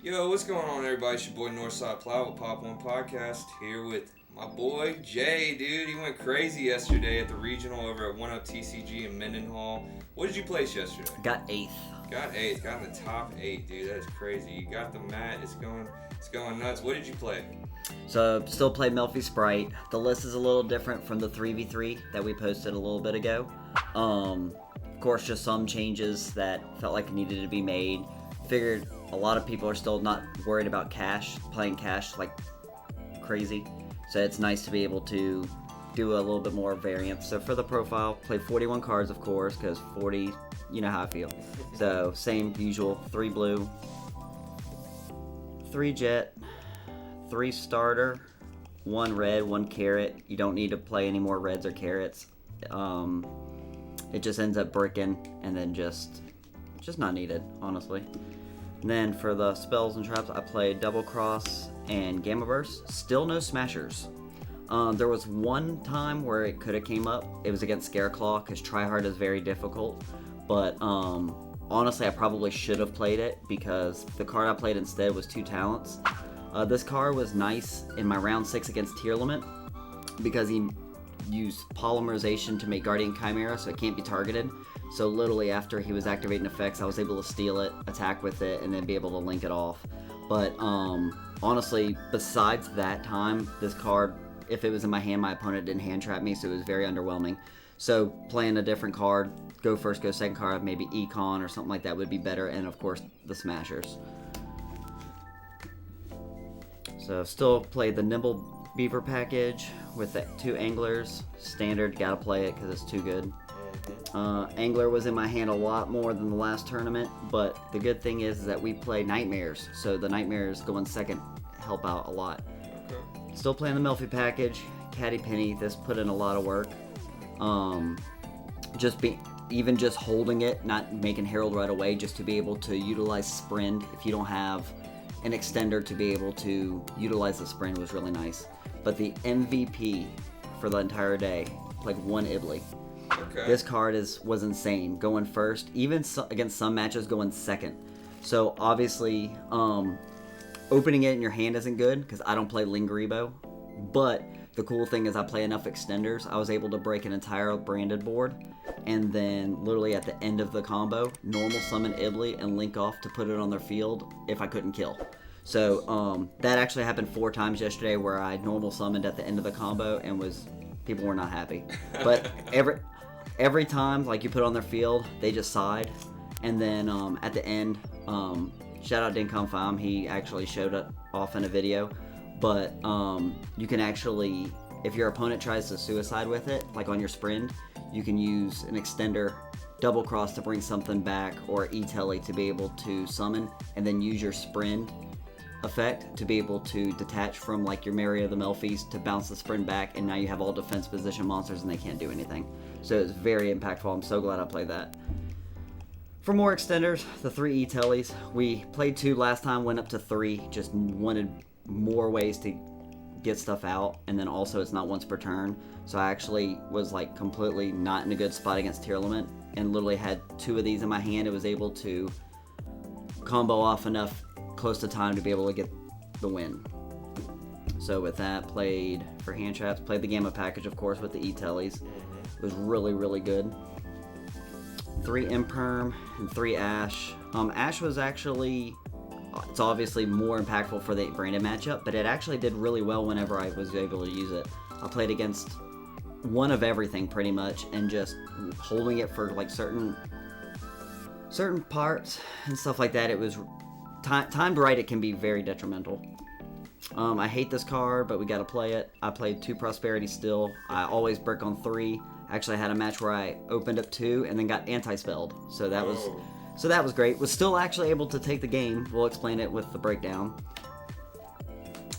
Yo, what's going on, everybody? It's your boy Northside Plow with POP.1 Podcast. Here with my boy Jay, dude. He went crazy yesterday at the regional over at 1-Up TCG in Mendenhall. What did you place yesterday? Got 8th. Got 8th. Got in the top 8, dude. That is crazy. You got the mat. It's going nuts. What did you play? So, still play Melffy Spright. The list is a little different from the 3v3 that we posted a little bit ago. Of course, just some changes that felt like needed to be made. Figured a lot of people are still not worried about playing cash like crazy. So it's nice to be able to do a little bit more variance. So for the profile, played 41 cards, of course, because 40, you know how I feel. So same usual, 3 blue, 3 jet, 3 starter, 1 red, 1 carrot. You don't need to play any more reds or carrots. It just ends up bricking and then just not needed, honestly. And then for the spells and traps, I played Double Cross and Gamma Burst. Still no smashers. There was one time where it could have came up. It was against Scareclaw because Tryhard is very difficult. But honestly, I probably should have played it because the card I played instead was 2 talents. This card was nice in my round 6 against Tearlament because he used polymerization to make Guardian Chimera, so it can't be targeted. So literally after he was activating effects, I was able to steal it, attack with it, and then be able to link it off. But honestly, besides that time, this card, if it was in my hand, my opponent didn't hand trap me, so it was very underwhelming. So playing a different card, go first, go second card, maybe Econ or something like that would be better, and of course the Smashers. So still played the Nimble Beaver package with the 2 Anglers. Standard, gotta play it because it's too good. Angler was in my hand a lot more than the last tournament, but the good thing is that we play Nightmares, so the Nightmares going second help out a lot. Okay. Still playing the Melffy package, Caddy Penny. This put in a lot of work. Even just holding it, not making Herald right away, just to be able to utilize Sprint if you don't have an extender to be able to utilize the Sprint was really nice. But the MVP for the entire day, played 1 Ibley. Okay. This card was insane. Going first, even against some matches, going second. So obviously, opening it in your hand isn't good because I don't play Lingaribo. But the cool thing is I play enough extenders. I was able to break an entire branded board, and then literally at the end of the combo, normal summon Ibley and link off to put it on their field if I couldn't kill. So that actually happened 4 times yesterday where I normal summoned at the end of the combo and people were not happy. But every time like you put it on their field, they just sighed. And then at the end, shout out Dincom Fam, he actually showed it off in a video. But you can actually, if your opponent tries to suicide with it, like on your sprint, you can use an extender, Double Cross to bring something back, or E-Telly to be able to summon, and then use your sprint effect to be able to detach from like your Mary of the Melffys to bounce the sprint back, and now you have all defense position monsters and they can't do anything. So it's very impactful. I'm so glad I played that. For more extenders, the 3 E-Tellys. We played 2 last time, went up to 3, just wanted more ways to get stuff out, and then also it's not once per turn. So I actually was like completely not in a good spot against Tearlament and literally had 2 of these in my hand. It was able to combo off enough close to time to be able to get the win. So with that, played for hand traps, played the Gamma package, of course, with the E-Tellys. It was really, really good. 3 Imperm and 3 Ash. Ash was actually, it's obviously more impactful for the branded matchup, but it actually did really well whenever I was able to use it. I played against one of everything pretty much, and just holding it for like certain parts and stuff like that. It was timed right, it can be very detrimental. I hate this card, but we gotta play it. I played 2 Prosperity still. I always brick on 3. Actually, I had a match where I opened up 2 and then got anti-spelled. So that was great. Was still actually able to take the game. We'll explain it with the breakdown.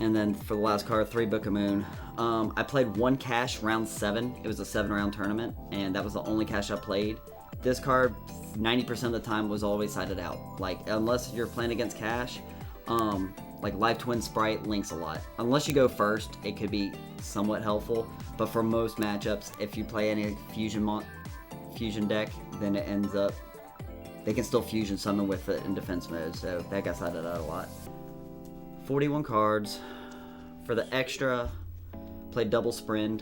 And then for the last card, 3 Book of Moon. I played 1 cash round 7. It was a 7-round tournament, and that was the only cash I played. This card, 90% of the time, was always sided out. Like, unless you're playing against cash, like Live Twin Spright links a lot. Unless you go first, it could be somewhat helpful. But for most matchups, if you play any fusion deck, then it ends up they can still fusion summon with it in defense mode, so that got cited out a lot. 41 cards. For the extra, played double Sprind.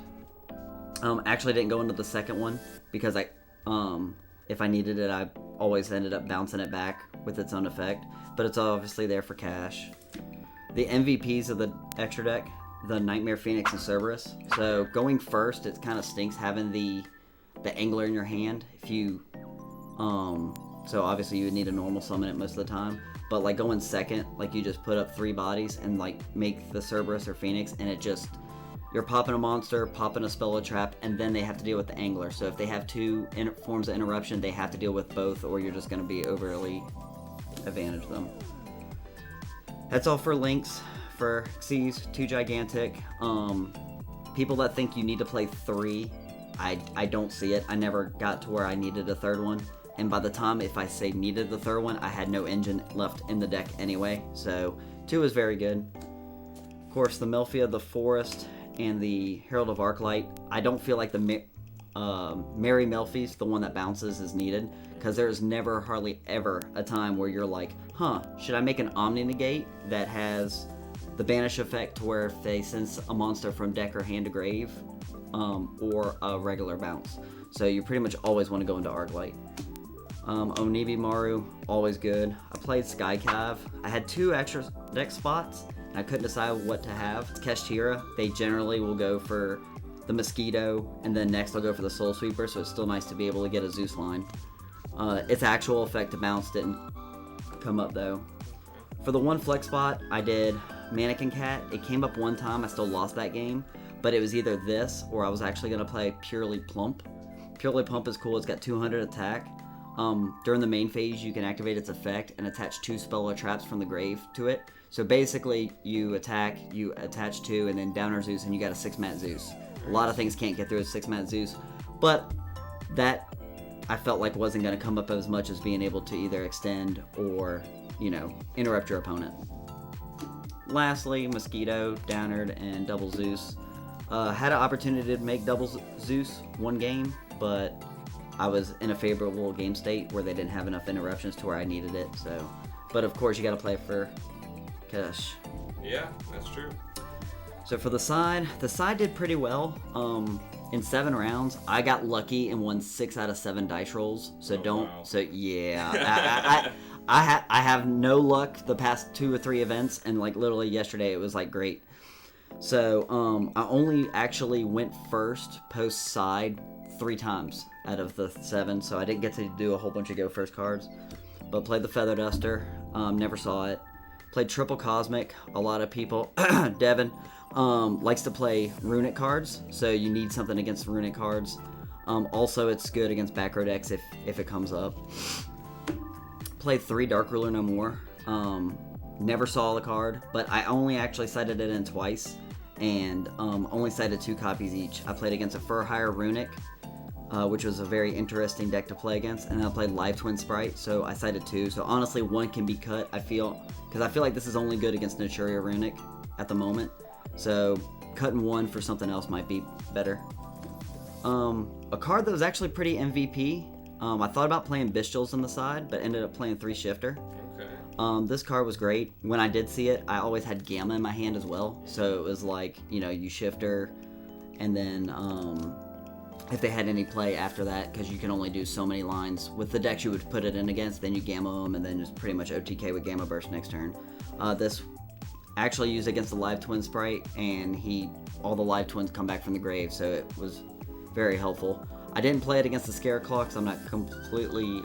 Actually didn't go into the second one because if I needed it, I always ended up bouncing it back with its own effect. But it's obviously there for cash. The MVPs of the extra deck, the Nightmare Phoenix and Cerberus. So going first, it kind of stinks having the Angler in your hand. If you, so obviously you would need a normal summon it most of the time. But like going second, like you just put up 3 bodies and like make the Cerberus or Phoenix, and it just, you're popping a monster, popping a spell or trap, and then they have to deal with the Angler. So if they have 2 forms of interruption, they have to deal with both, or you're just going to be overly advantage them. That's all for links. For Xyz, 2 gigantic. People that think you need to play 3, I don't see it. I never got to where I needed a 3rd one. And by the time, if I say needed the 3rd one, I had no engine left in the deck anyway. So 2 is very good. Of course, the Melffy of the Forest and the Herald of Arclight. I don't feel like the Merry Melffy's, the one that bounces, is needed. Because there's never, hardly ever, a time where you're like, should I make an Omni Negate that has the banish effect to where if they sense a monster from deck or hand to grave, or a regular bounce. So you pretty much always want to go into Arclight. Onibi Maru, always good. I played Sky Cav. I had 2 extra deck spots, and I couldn't decide what to have. Keshtira, they generally will go for the Mosquito, and then next they'll go for the Soul Sweeper, so it's still nice to be able to get a Zeus line. Its actual effect to bounce didn't come up though. For the 1 flex spot, I did Mannequin Cat. It came up one time, I still lost that game, but it was either this or I was actually going to play Purely Plump. Purely Plump is cool, it's got 200 attack. During the main phase, you can activate its effect and attach 2 spell or traps from the grave to it. So basically, you attack, you attach 2, and then Downer Zeus, and you got a 6-mat Zeus. A lot of things can't get through a 6-mat Zeus, but that I felt like wasn't going to come up as much as being able to either extend or, interrupt your opponent. Lastly, Mosquito, Downard, and Double Zeus. Had an opportunity to make Double Zeus 1 game, but I was in a favorable game state where they didn't have enough interruptions to where I needed it. So, but of course you got to play for cash. Yeah, that's true. So for the side did pretty well. In 7 rounds, I got lucky and won 6 out of 7 dice rolls. So wow. So yeah, I have no luck the past 2 or 3 events, and like literally yesterday it was like great. So I only actually went first post side 3 times out of the 7, so I didn't get to do a whole bunch of go first cards, but played the Feather Duster. Never saw it. Played Triple Cosmic. A lot of people, Devin, likes to play Runic cards, so you need something against Runic cards. Also, it's good against back row decks if it comes up. Played 3 Dark Ruler No More. Never saw the card, but I only actually cited it in twice, and only cited 2 copies each. I played against a Furhire Runic, which was a very interesting deck to play against, and then I played Live Twin Spright, so I cited 2. So honestly, 1 can be cut, I feel, because I feel like this is only good against Naturia Runic at the moment. So cutting 1 for something else might be better. A card that was actually pretty MVP. I thought about playing Bestials on the side, but ended up playing 3 Shifter. Okay. This card was great. When I did see it, I always had Gamma in my hand as well. So it was like, you Shifter, and then if they had any play after that, because you can only do so many lines. With the decks you would put it in against, then you Gamma them, and then just pretty much OTK with Gamma Burst next turn. This actually used against the Live Twin Spright, and all the Live Twins come back from the grave, so it was very helpful. I didn't play it against the Scareclaw because I'm not completely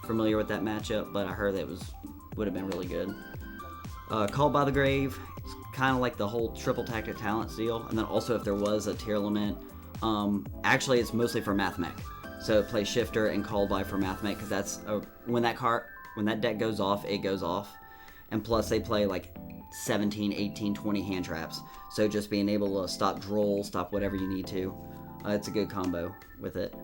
familiar with that matchup, but I heard that would have been really good. Called by the Grave, it's kind of like the whole triple tactic talent deal, and then also if there was a tier element, actually it's mostly for Mathmech. So play Shifter and Called by for Mathmech, because that's when that deck goes off, it goes off, and plus they play like 17, 18, 20 hand traps. So just being able to stop Droll, stop whatever you need to. It's a good combo with it.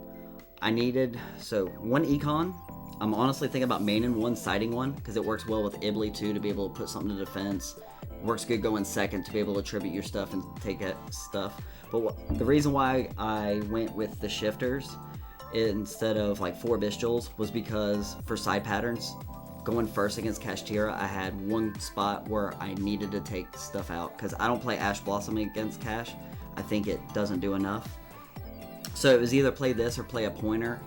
I needed, 1 Econ. I'm honestly thinking about maining 1, siding 1, because it works well with Ibly too, to be able to put something to defense. Works good going second to be able to tribute your stuff and take that stuff. But the reason why I went with the Shifters instead of like 4 Bestials was because for side patterns, going first against Kashtira, I had one spot where I needed to take stuff out because I don't play Ash Blossom against Cash. I think it doesn't do enough. So it was either play this or play a pointer,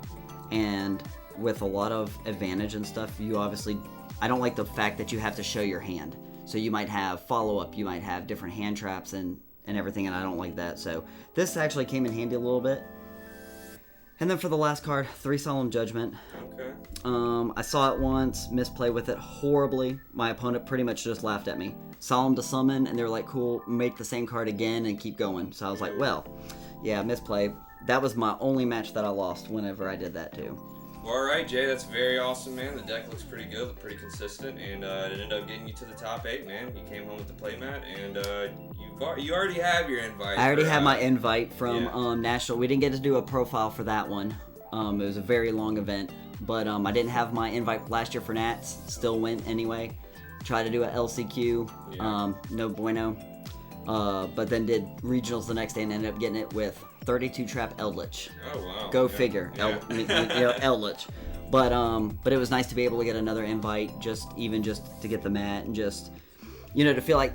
and with a lot of advantage and stuff, you obviously, I don't like the fact that you have to show your hand. So you might have follow-up, you might have different hand traps and everything, and I don't like that. So this actually came in handy a little bit. And then for the last card, 3 Solemn Judgment. Okay. I saw it once, misplay with it horribly. My opponent pretty much just laughed at me. Solemn to summon, and they were like, cool, make the same card again and keep going. So I was like, well, yeah, misplay. That was my only match that I lost whenever I did that too. Well, all right, Jay, that's very awesome, man. The deck looks pretty good, pretty consistent, and it ended up getting you to the top 8, man. You came home with the playmat, and you already have your invite. I already have my invite from National. We didn't get to do a profile for that one. It was a very long event, but I didn't have my invite last year for Nats. Still went anyway. Tried to do a LCQ, no bueno. But then did regionals the next day and ended up getting it with 32 trap Eldritch. Oh wow! Go figure, Eldritch. But it was nice to be able to get another invite, just to get the mat and just to feel like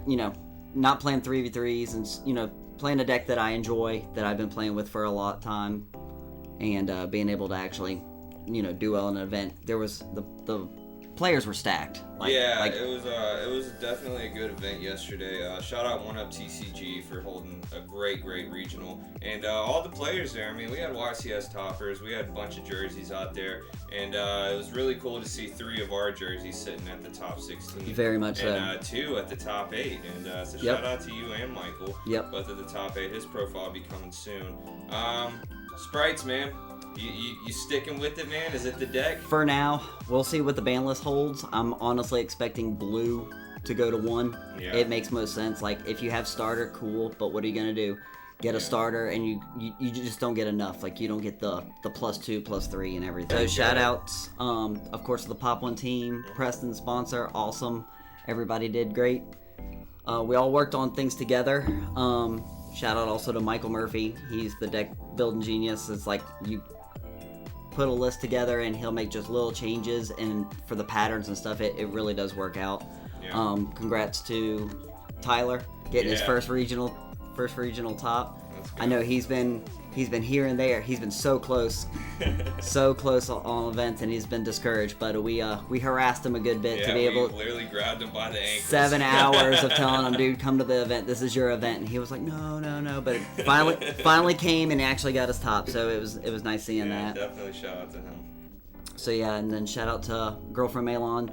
not playing 3v3s and playing a deck that I enjoy, that I've been playing with for a lot of time, and being able to actually do well in an event. There was the players were stacked. It was definitely a good event yesterday. Shout out 1UP for holding a great regional, and all the players there. I mean, we had YCS toppers, we had a bunch of jerseys out there, and it was really cool to see 3 of our jerseys sitting at the top 16. Very much so. And 2 at the top 8, and so shout out to you and Michael. Yep. Both at the top 8. His profile will be coming soon. Sprights, man. You sticking with it, man? Is it the deck? For now, we'll see what the ban list holds. I'm honestly expecting blue to go to 1. Yeah. It makes most sense. Like, if you have starter, cool, but what are you going to do? Get a starter, and you just don't get enough. Like, you don't get the +2, +3, and everything. So, shout-outs, of course, to the POP.1 team. Preston, sponsor, awesome. Everybody did great. We all worked on things together. Shout out also to Michael Melffy. He's the deck building genius. It's like you put a list together and he'll make just little changes, and for the patterns and stuff, it really does work out. Yeah. Congrats to Tyler getting his first regional top. I know he's been here and there. He's been so close on events, and he's been discouraged. But we harassed him a good bit to be able. We literally grabbed him by the ankles. 7 hours of telling him, dude, come to the event. This is your event, and he was like, no. But it finally came and actually got his top. So it was nice seeing that. Definitely shout out to him. So yeah, and then shout out to girlfriend Malon.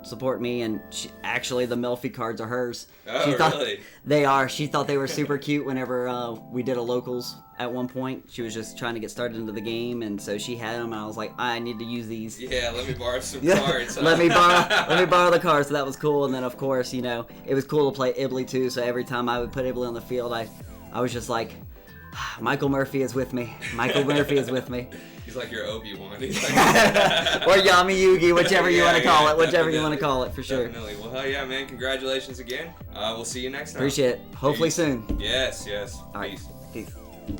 Support me, and actually the Melffy cards are hers. Oh, really? They are. She thought they were super cute whenever we did a locals at one point. She was just trying to get started into the game, and so she had them, and I was like, I need to use these. Yeah, let me borrow some cards. let me borrow the cards. So that was cool. And then of course, it was cool to play Ibley too. So every time I would put Ibley on the field, I was just like, Michael Melffy is with me. Michael Melffy is with me. He's like your Obi-Wan. Like, or Yami Yugi, whichever you want to call it. Whichever you want to call it, for sure. Definitely. Well, hell yeah, man. Congratulations again. We'll see you next time. Appreciate it. Hopefully soon. Yes. All right. Peace. Peace.